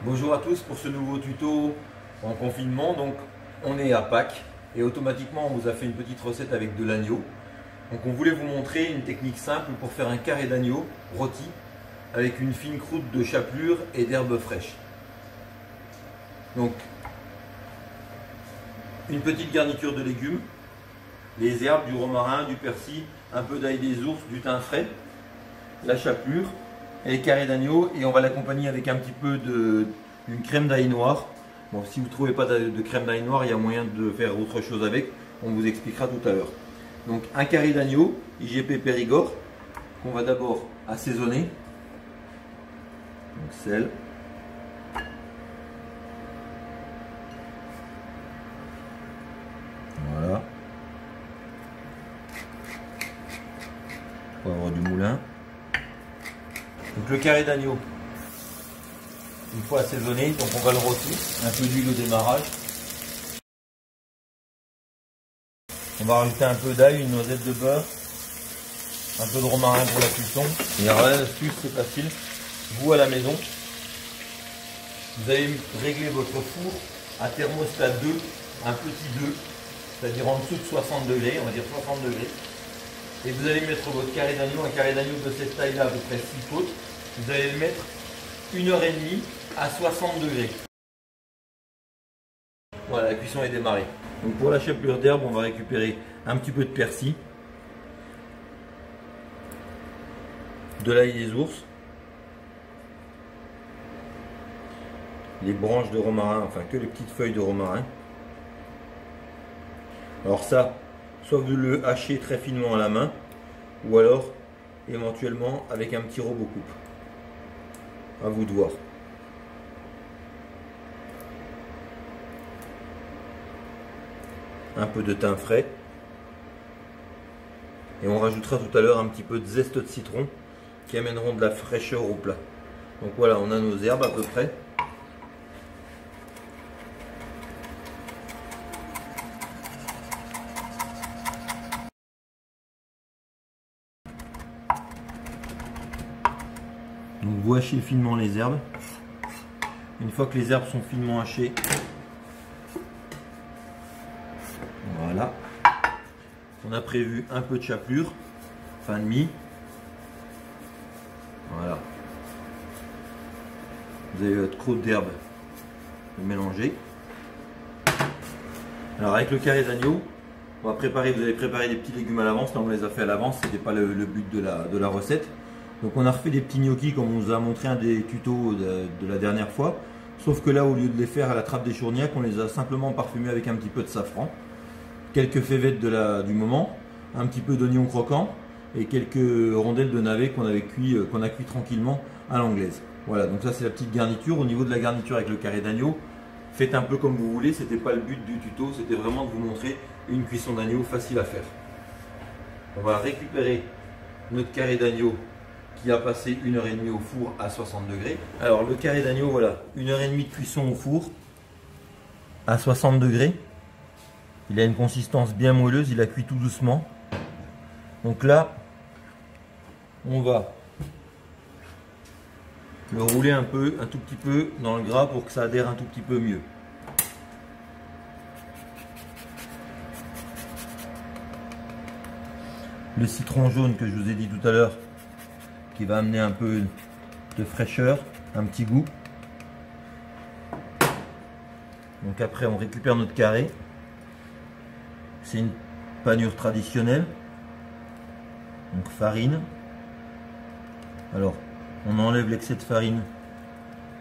Bonjour à tous pour ce nouveau tuto en confinement. Donc on est à Pâques et automatiquement on vous a fait une petite recette avec de l'agneau. Donc on voulait vous montrer une technique simple pour faire un carré d'agneau rôti avec une fine croûte de chapelure et d'herbes fraîches. Donc une petite garniture de légumes, les herbes, du romarin, du persil, un peu d'ail des ours, du thym frais, la chapelure et les carrés d'agneau, et on va l'accompagner avec un petit peu d'une crème d'ail noir. Bon, si vous ne trouvez pas de crème d'ail noir, il y a moyen de faire autre chose avec, on vous expliquera tout à l'heure. Donc un carré d'agneau IGP Périgord qu'on va d'abord assaisonner. Donc sel, voilà, poivre du moulin. Donc le carré d'agneau, une fois assaisonné, donc on va le rôtir, un peu d'huile au démarrage. On va rajouter un peu d'ail, une noisette de beurre, un peu de romarin pour la cuisson. Et alors l'astuce, c'est facile. Vous à la maison, vous allez régler votre four à thermostat 2, un petit 2, c'est-à-dire en dessous de 60 degrés, on va dire 60 degrés. Et vous allez mettre votre carré d'agneau, un carré d'agneau de cette taille-là, à peu près 6 côtes. Vous allez le mettre 1h30 à 60 degrés. Voilà, la cuisson est démarrée. Donc pour la chapelure d'herbe, on va récupérer un petit peu de persil, de l'ail des ours, les branches de romarin, enfin que les petites feuilles de romarin. Alors ça, soit vous le hachez très finement à la main, ou alors éventuellement avec un petit robot coupe. À vous de voir. Un peu de thym frais. Et on rajoutera tout à l'heure un petit peu de zeste de citron qui amèneront de la fraîcheur au plat. Donc voilà, on a nos herbes à peu près. Donc vous hachez finement les herbes. Une fois que les herbes sont finement hachées, voilà. On a prévu un peu de chapelure, fin de mie. Voilà. Vous avez votre croûte d'herbe, vous mélangez. Alors avec le carré d'agneau, on va préparer, vous allez préparer des petits légumes à l'avance. Là on les a fait à l'avance, c'était pas le but de la recette. Donc on a refait des petits gnocchis comme on vous a montré un des tutos de la dernière fois. Sauf que là, au lieu de les faire à la trappe des chourniacs, on les a simplement parfumés avec un petit peu de safran, quelques févettes du moment, un petit peu d'oignon croquant et quelques rondelles de navets qu'on a cuit tranquillement à l'anglaise. Voilà, donc ça c'est la petite garniture. Au niveau de la garniture avec le carré d'agneau, faites un peu comme vous voulez, c'était pas le but du tuto, c'était vraiment de vous montrer une cuisson d'agneau facile à faire. On va récupérer notre carré d'agneau qui a passé 1h30 au four à 60 degrés. Alors le carré d'agneau, voilà, 1h30 de cuisson au four à 60 degrés. Il a une consistance bien moelleuse, il a cuit tout doucement. Donc là, on va le rouler un tout petit peu dans le gras pour que ça adhère un tout petit peu mieux. Le citron jaune que je vous ai dit tout à l'heure, qui va amener un peu de fraîcheur, un petit goût. Donc après on récupère notre carré. C'est une panure traditionnelle. Donc farine. Alors on enlève l'excès de farine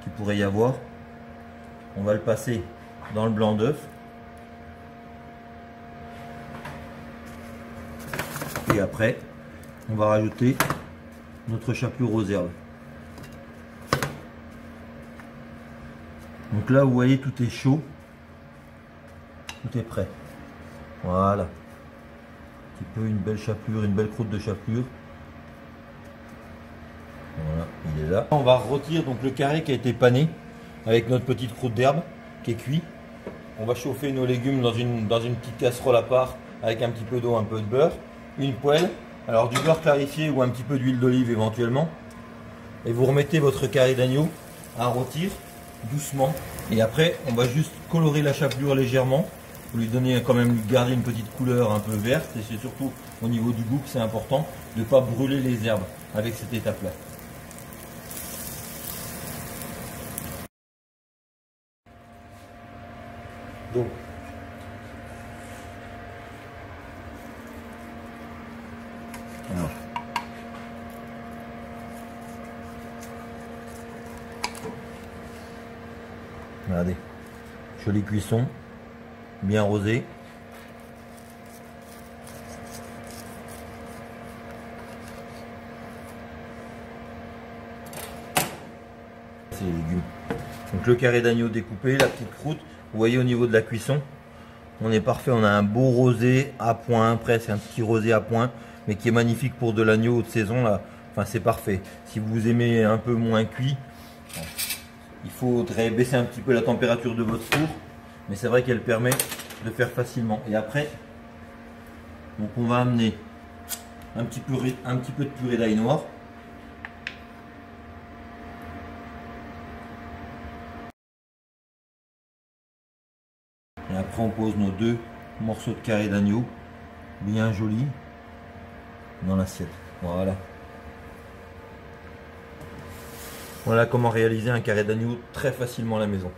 qu'il pourrait y avoir. On va le passer dans le blanc d'œuf. Et après on va rajouter notre chapelure aux herbes. Donc là vous voyez, tout est chaud, tout est prêt. Voilà, un petit peu une belle chapelure, une belle croûte de chapelure. Voilà, il est là. On va rôtir donc le carré qui a été pané avec notre petite croûte d'herbe qui est cuit. On va chauffer nos légumes dans une petite casserole à part avec un petit peu d'eau, un peu de beurre, une poêle. Alors du beurre clarifié ou un petit peu d'huile d'olive éventuellement. Et vous remettez votre carré d'agneau à rôtir doucement. Et après, on va juste colorer la chapelure légèrement pour lui donner quand même, garder une petite couleur un peu verte. Et c'est surtout au niveau du goût que c'est important de ne pas brûler les herbes avec cette étape-là. Donc, alors. Regardez, jolie cuisson, bien rosée. C'est les légumes. Donc le carré d'agneau découpé, la petite croûte. Vous voyez au niveau de la cuisson, on est parfait. On a un beau rosé à point, presque un petit rosé à point, mais qui est magnifique pour de l'agneau haute saison là. Enfin c'est parfait. Si vous aimez un peu moins cuit, il faudrait baisser un petit peu la température de votre four, mais c'est vrai qu'elle permet de faire facilement. Et après, donc on va amener un petit peu de purée d'ail noir. Et après on pose nos 2 morceaux de carré d'agneau, bien jolis, dans l'assiette. Voilà. Voilà comment réaliser un carré d'agneau très facilement à la maison.